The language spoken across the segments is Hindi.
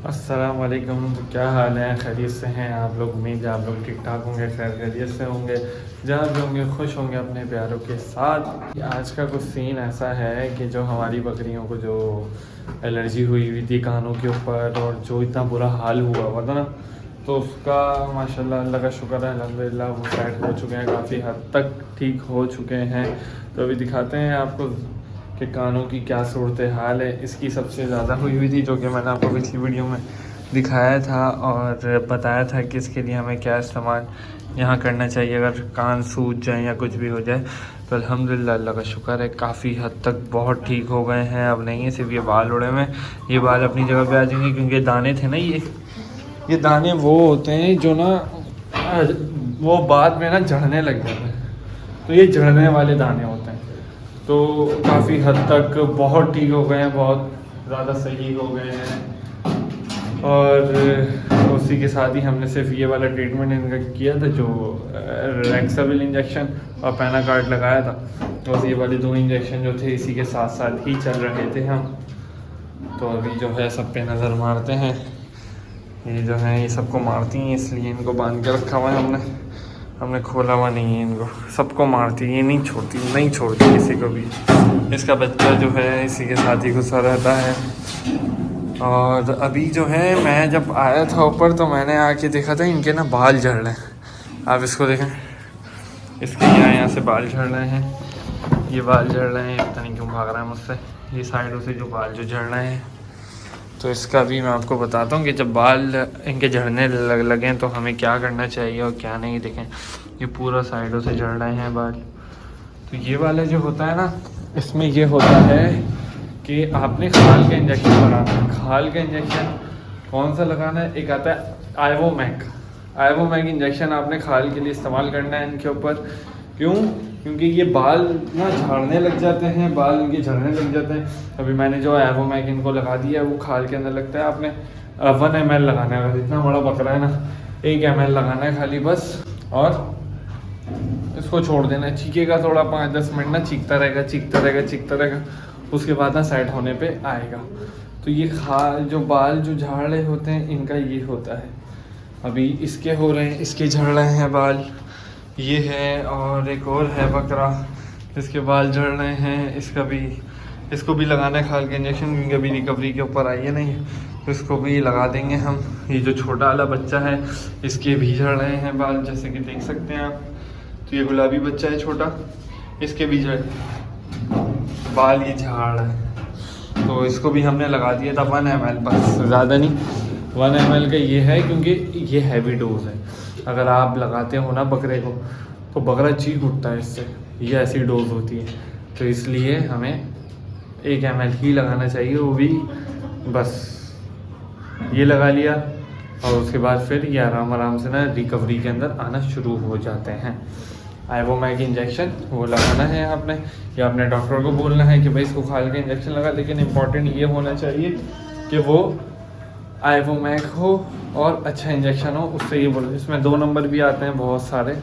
अस्सलाम वालेकुम। तो क्या हाल है? खैरियत से हैं आप लोग? उम्मीद है आप लोग ठीक ठाक होंगे, खैर खैरियत से होंगे, जहाँ भी होंगे खुश होंगे अपने प्यारों के साथ। आज का कुछ सीन ऐसा है कि जो हमारी बकरियों को जो एलर्जी हुई थी कानों के ऊपर, और जो इतना बुरा हाल हुआ था ना, तो उसका माशाल्लाह अल्लाह का शुक्र है, अल्हम्दुलिल्लाह वो सेट हो चुके हैं, काफ़ी हद तक ठीक हो चुके हैं। तो अभी दिखाते हैं आपको कि कानों की क्या सूरत हाल है। इसकी सबसे ज़्यादा हुई थी, जो कि मैंने आपको पिछली वीडियो में दिखाया था और बताया था कि इसके लिए हमें क्या इस्तेमाल यहाँ करना चाहिए अगर कान सूज जाए या कुछ भी हो जाए। तो अल्हम्दुलिल्लाह अल्लाह का शुक्र है, काफ़ी हद तक बहुत ठीक हो गए हैं। अब नहीं है सिर्फ ये बाल उड़े हुए, ये बाल अपनी जगह पे आ जाएंगे, क्योंकि दाने थे ना, ये दाने वो होते हैं जो ना वो बाद में ना झड़ने लग जाते हैं, तो ये झड़ने वाले दाने होते हैं। तो काफ़ी हद तक बहुत ठीक हो गए हैं, बहुत ज़्यादा सही हो गए हैं। और उसी के साथ ही हमने सिर्फ ये वाला ट्रीटमेंट इनका किया था, जो रेक्साविल इंजेक्शन और पैनाकार्ड लगाया था। बस ये वाले 2 इंजेक्शन जो थे इसी के साथ साथ ही चल रहे थे हम। तो अभी जो है सब पे नज़र मारते हैं। ये जो है ये सबको मारती हैं, इसलिए इनको बांध के रखा हुआ है हमने खोला हुआ नहीं है इनको। सबको मारती है, ये नहीं छोड़ती किसी को भी। इसका बच्चा जो है इसी के साथ ही घुसा रहता है। और अभी जो है मैं जब आया था ऊपर, तो मैंने आके देखा था इनके ना बाल झड़ रहे हैं। आप इसको देखें, इसके यहाँ से बाल झड़ रहे हैं, ये बाल झड़ रहे हैं। पता नहीं क्यों भाग रहा है मुझसे। ये साइडों से जो बाल जो झड़ रहे हैं, तो इसका भी मैं आपको बताता हूँ कि जब बाल इनके झड़ने लगें तो हमें क्या करना चाहिए और क्या नहीं। देखें, ये पूरा साइडों से झड़ रहे हैं बाल। तो ये वाला जो होता है ना, इसमें ये होता है कि आपने खाल का इंजेक्शन लगाना है। खाल का इंजेक्शन कौन सा लगाना है? एक आता है आइवोमैक इंजेक्शन आपने खाल के लिए इस्तेमाल करना है इनके ऊपर। क्यों? क्योंकि ये बाल ना झाड़ने लग जाते हैं, बाल इनके झड़ने लग जाते हैं। अभी मैंने जो आइवोमैक इनको लगा दिया है वो खाल के अंदर लगता है। आपने 1 ml लगाना है, इतना बड़ा बकरा है ना, 1 ml लगाना है खाली बस। और इसको छोड़ देना है, चीखेगा थोड़ा 5-10 मिनट ना, चीखता रहेगा। उसके बाद ना सेट होने पे आएगा। तो ये जो बाल जो झाड़ रहे होते हैं इनका ये होता है। अभी इसके हो रहे हैं, इसके झड़ रहे हैं बाल, ये है। और एक और है बकरा, इसके बाल झड़ रहे हैं। इसको भी लगाना है खाल के इंजेक्शन, क्योंकि अभी रिकवरी के ऊपर आई है नहीं, तो इसको भी लगा देंगे हम। ये जो छोटा वाला बच्चा है इसके भी झड़ रहे हैं बाल, जैसे कि देख सकते हैं आप। तो ये गुलाबी बच्चा है छोटा, इसके भी बाल ये झाड़ है। तो इसको भी हमने लगा दिया था 1 ml, बस ज़्यादा नहीं। 1 ml का ये है, क्योंकि ये हैवी डोज है। अगर आप लगाते हो ना बकरे को, तो बकरा चीख उठता है इससे, ये ऐसी डोज होती है। तो इसलिए हमें 1 ml ही लगाना चाहिए, वो भी बस ये लगा लिया। और उसके बाद फिर ये आराम से ना रिकवरी के अंदर आना शुरू हो जाते हैं। आइवोमैक इंजेक्शन वो लगाना है आपने, या अपने डॉक्टर को बोलना है कि भाई इसको खाल का इंजेक्शन लगा। लेकिन इम्पॉर्टेंट ये होना चाहिए कि वो आइवोमैक हो और अच्छा इंजेक्शन हो। उससे ये बोलो, इसमें 2 नंबर भी आते हैं बहुत सारे।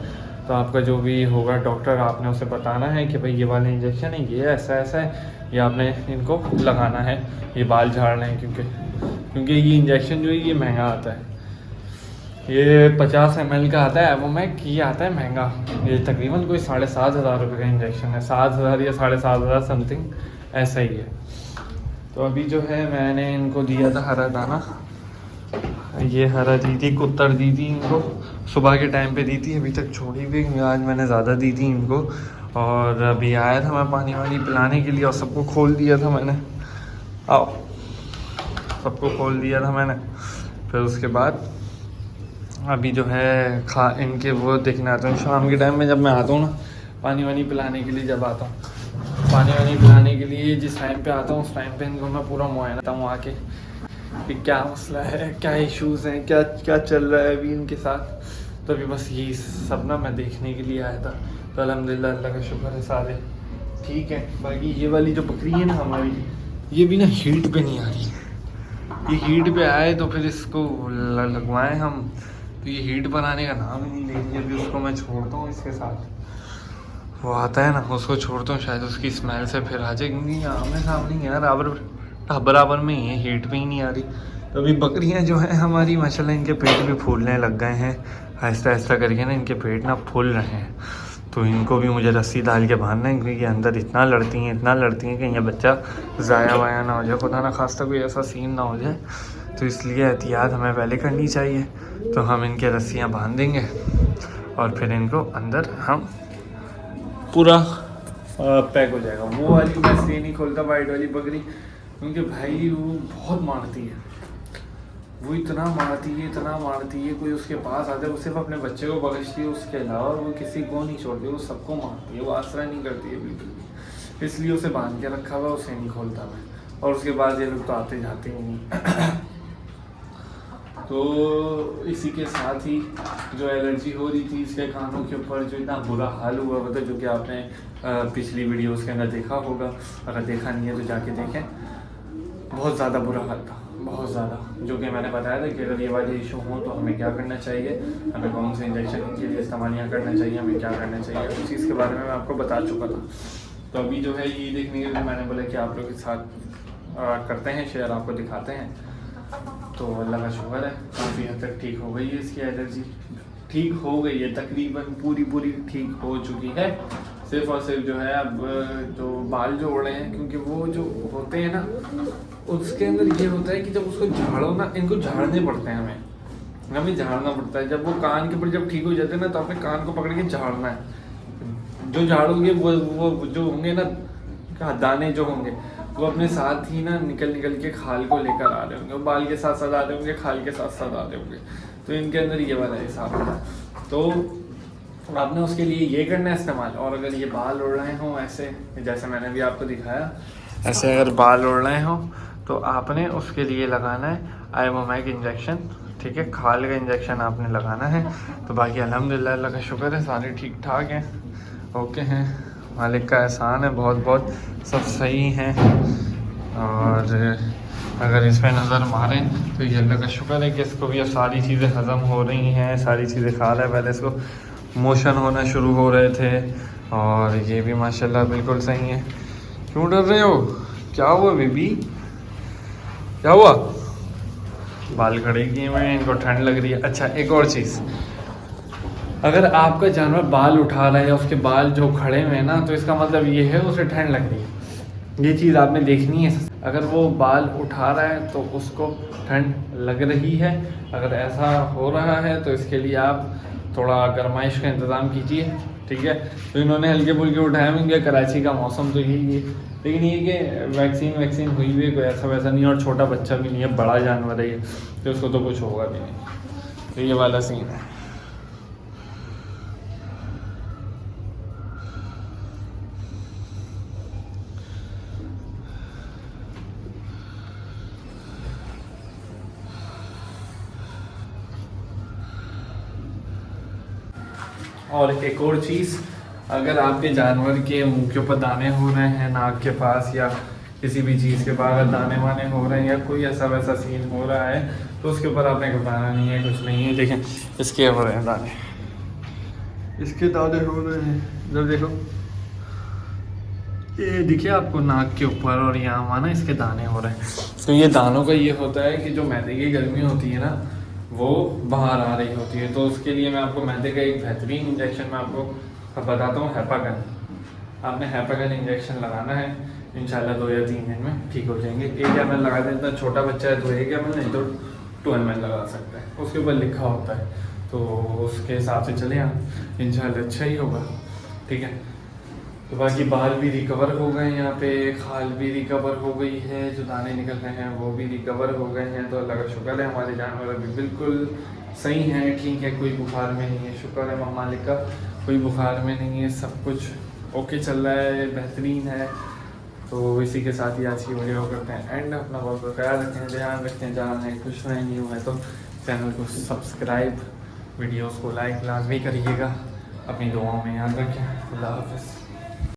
तो आपका जो भी होगा डॉक्टर, आपने उसे बताना है कि भाई ये वाला इंजेक्शन है, ये ऐसा है, ये आपने इनको लगाना है। ये बाल झाड़ रहे हैं क्योंकि ये इंजेक्शन जो है ये महंगा आता है। ये 50 ml का आता है एवोमैक, ये आता है महंगा। ये तकरीबन कोई 7,500 रुपये का इंजेक्शन है, 7,000 या 7,500 समथिंग ऐसा ही है। तो अभी जो है मैंने इनको दिया था हरा दाना, ये हरा दी थी, कुत्तर दी थी इनको, सुबह के टाइम पे दी थी। अभी तक छोड़ी भी, आज मैंने ज़्यादा दी थी इनको। और अभी आया था मैं पानी वानी पिलाने के लिए, और सबको खोल दिया था मैंने। आओ, सबको खोल दिया था मैंने। फिर उसके बाद अभी जो है इनके वो देखने आता हूँ शाम के टाइम में, जब मैं आता हूँ ना पानी वानी पिलाने के लिए। जब आता हूँ पानी वानी पिलाने के लिए, जिस टाइम पे आता हूँ उस टाइम पे इनको मैं पूरा मुआयना हूँ आके कि क्या मसला है, क्या इश्यूज़ हैं, क्या क्या चल रहा है अभी इनके साथ। तो अभी बस यही सब ना मैं देखने के लिए आया था। तो अल्हम्दुलिल्लाह अल्लाह का शुक्र है, सारे ठीक है। बाकी ये वाली जो बकरी है ना हमारी, ये भी ना हीट पे नहीं आ रही। ये हीट पे आए तो फिर इसको लगवाएं हम, तो ये हीट बनाने का नाम ही नहीं ले रही। अभी उसको मैं छोड़ता हूँ इसके साथ, वो आता है ना, उसको छोड़ता हूँ, शायद उसकी स्मेल से फिर आ जाए। क्योंकि आमने सामने यार बराबर में ही है, हीट पे ही नहीं आ रही। तो अभी बकरियां जो हैं हमारी माशाल्लाह इनके पेट भी फूलने लग गए हैं, आहिस्ता आहिस्ता करके ना इनके पेट ना फूल रहे हैं। तो इनको भी मुझे रस्सी डाल के बांधना है, क्योंकि अंदर इतना लड़ती हैं कि ये बच्चा ज़ाया वाया ना हो जाए, खुदा ना खास्ता कोई ऐसा सीन ना हो जाए। तो इसलिए एहतियात हमें पहले करनी चाहिए। तो हम इनके रस्सियाँ बांध देंगे और फिर इनको अंदर हम पूरा पैक हो जाएगा। वो वाली मैं इसलिए नहीं खोलता वाइट वाली बकरी, क्योंकि भाई वो बहुत मारती है, वो इतना मारती है कोई उसके पास आता है वो सिर्फ अपने बच्चे को बख्शती है, उसके अलावा वो किसी को नहीं छोड़ती, वो सबको मारती है, वो आसरा नहीं करती है बिल्कुल भी। इसलिए उसे बांध के रखा हुआ, उसे नहीं खोलता मैं। और उसके बाद ये लोग तो आते जाते ही नहीं। तो इसी के साथ ही जो एलर्जी हो रही थी इसके कानों के ऊपर, जो इतना बुरा हाल हुआ था, जो कि आपने पिछली वीडियोस के अंदर देखा होगा, अगर देखा नहीं है तो जाके देखें। बहुत ज़्यादा बुरा हाल था, बहुत ज़्यादा, जो कि मैंने बताया था कि अगर ये वाले इशू हों तो हमें क्या करना चाहिए, हमें कौन से इंजेक्शन के लिए इस्तेमाल करना चाहिए, हमें क्या करना चाहिए, उस चीज़ के बारे में मैं आपको बता चुका था। तो अभी जो है ये देखने के लिए मैंने बोला कि आप लोग के साथ करते हैं शेयर, आपको दिखाते हैं। तो अल्लाह का शुक्र है काफ़ी हद तक ठीक हो गई है, इसकी एलर्जी ठीक हो गई है, तकरीबन पूरी ठीक हो चुकी है। सिर्फ और सिर्फ जो है अब जो बाल जो उड़ रहे हैं, क्योंकि वो जो होते हैं ना उसके अंदर ये होता है कि जब उसको झाड़ो ना, इनको झाड़ने पड़ते हैं, हमें झाड़ना पड़ता है। जब वो कान के ऊपर जब ठीक हो जाते हैं ना तो अपने कान को पकड़ के झाड़ना है। जो झाड़ोगे वो जो होंगे ना दाने जो होंगे वो अपने साथ ही ना निकल के खाल को लेकर आ रहे होंगे, बाल के साथ साथ आ रहे होंगे, खाल के साथ साथ आ रहे होंगे। तो इनके अंदर ये वाला हिसाब है। तो आपने उसके लिए ये करना है इस्तेमाल। और अगर ये बाल उड़ रहे हों ऐसे, जैसे मैंने भी आपको दिखाया, ऐसे अगर बाल उड़ रहे हों तो आपने उसके लिए लगाना है आइवोमैक इंजेक्शन, ठीक है, खाल का इंजेक्शन आपने लगाना है। तो बाकी अल्हम्दुलिल्लाह अल्लाह का शुक्र है सारे ठीक ठाक हैं, ओके हैं, मालिक का एहसान है, बहुत सब सही हैं। और अगर इस पर नज़र मारें तो ये अल्लाह का शुक्र है कि इसको भी अब सारी चीज़ें हज़म हो रही हैं, सारी चीज़ें खा रहा है। पहले इसको मोशन होना शुरू हो रहे थे और ये भी माशाल्लाह बिल्कुल सही है। क्यों डर रहे हो, क्या हुआ बेबी, क्या हुआ? बाल खड़े किए हुए हैं, इनको ठंड लग रही है। अच्छा एक और चीज़, अगर आपका जानवर बाल उठा रहा है या उसके बाल जो खड़े हुए हैं ना, तो इसका मतलब ये है उसे ठंड लग रही है। ये चीज़ आपने देखनी है। अगर वो बाल उठा रहा है तो उसको ठंड लग रही है। अगर ऐसा हो रहा है तो इसके लिए आप थोड़ा गर्माइश का इंतज़ाम कीजिए, ठीक है। तो इन्होंने हल्के फुल्के उठाए होंगे, कराची का मौसम तो यही है, लेकिन ये कि वैक्सीन हुई हुई कोई ऐसा वैसा नहीं, और छोटा बच्चा भी नहीं है, बड़ा जानवर है ये, तो उसको तो कुछ होगा भी नहीं। तो ये वाला सीन है। और एक और चीज़, अगर आपके जानवर के मुंह के ऊपर दाने हो रहे हैं, नाक के पास या किसी भी चीज़ के पास अगर दाने वाने हो रहे हैं या कोई ऐसा वैसा सीन हो रहा है, तो उसके ऊपर आपने घबराना नहीं है, कुछ नहीं है। देखें इसके हो रहे हैं दाने, इसके दाने हो रहे हैं, इधर देखो, ये दिखे आपको नाक के ऊपर और यहाँ वहाँ ना इसके दाने हो रहे हैं। तो ये दानों का ये होता है कि जो मैदे की गर्मी होती है ना वो बाहर आ रही होती है। तो उसके लिए मैं आपको मैदे का एक बेहतरीन इंजेक्शन मैं आपको बताता हूँ, हैपागन। आपने हैपागन इंजेक्शन लगाना है, इंशाल्लाह 2 या 3 दिन में ठीक हो जाएंगे। 1 ml लगा दें, इतना छोटा बच्चा है तो 1 ml नहीं तो 2 ml लगा सकते हैं, उसके ऊपर लिखा होता है, तो उसके हिसाब से चले आप, इंशाल्लाह अच्छा ही होगा, ठीक है। तो बाकी बाल भी रिकवर हो गए, यहाँ पे खाल भी रिकवर हो गई है, जो दाने निकल रहे हैं वो भी रिकवर हो गए हैं। तो अल्लाह का शुक्र है, हमारे जानवर अभी बिल्कुल सही हैं, ठीक है, कोई बुखार में नहीं है, शुक्र है मालिक का, कोई बुखार में नहीं है, सब कुछ ओके चल रहा है, बेहतरीन है। तो इसी के साथ ही आज की वीडियो करते हैं एंड। अपना बहुत ख्याल रखें, ध्यान रखें, जहाँ है खुश रहें, न्यू है तो चैनल को सब्सक्राइब, वीडियोज़ को लाइक लाजमी करिएगा, अपनी दुआओं में याद रखें। अल्लाह हाफ़िज़।